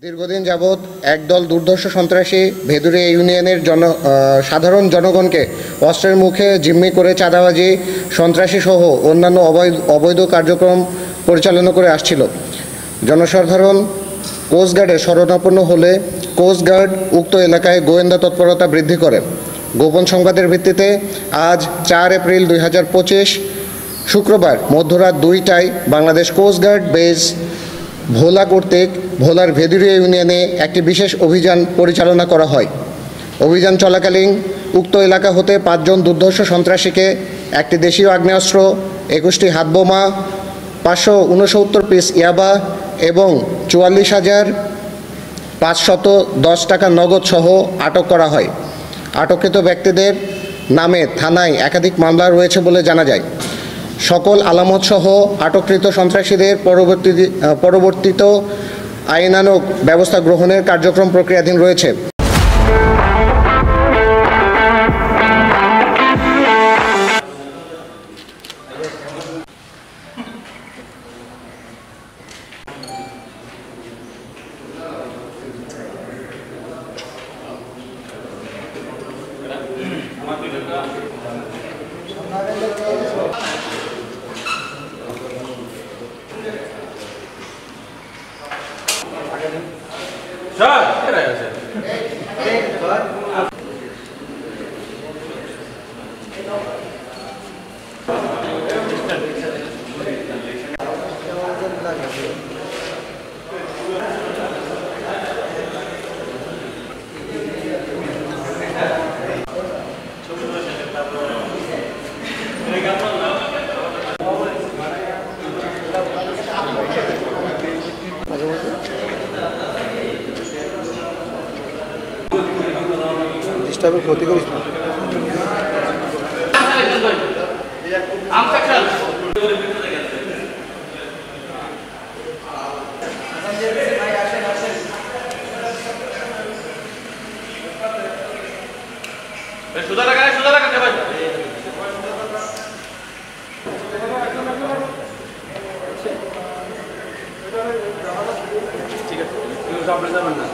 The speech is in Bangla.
দীর্ঘদিন যাবৎ একদল দুর্ধর্ষ সন্ত্রাসী ভেদুরিয়া ইউনিয়নের সাধারণ জনগণকে অস্ত্রের মুখে জিম্মি করে চাঁদাবাজি, সন্ত্রাসী সহ অন্যান্য অবৈধ কার্যক্রম পরিচালনা করে আসছিল। জনসাধারণ কোস্টগার্ডের শরণাপন্ন হলে কোস্টগার্ড উক্ত এলাকায় গোয়েন্দা তৎপরতা বৃদ্ধি করে। গোপন সংবাদের ভিত্তিতে আজ 4 এপ্রিল 2025 শুক্রবার মধ্যরাত 2টায় বাংলাদেশ কোস্টগার্ড বেস ভোলা কর্তৃক ভোলার ভেদুরিয়া ইউনিয়নে একটি বিশেষ অভিযান পরিচালনা করা হয়। অভিযান চলাকালীন উক্ত এলাকা হতে 5 জন দুর্ধর্ষ সন্ত্রাসীকে একটি দেশীয় আগ্নেয়াস্ত্র, 21টি হাতবোমা, 569 পিস ইয়াবা এবং 44,510 টাকা নগদ সহ আটক করা হয়। আটককৃত ব্যক্তিদের নামে থানায় একাধিক মামলা রয়েছে বলে জানা যায়। সকল আলামত সহ আটককৃত সন্ত্রাসীদের পরবর্তীত আইনানুগ ব্যবস্থা গ্রহণের কার্যক্রম প্রক্রিয়াধীন রয়েছে। ডিস্টার্বের ক্ষতি করিস না। সুদা লাগা ভাই ঠিক আছে, আপনি যাবেন না।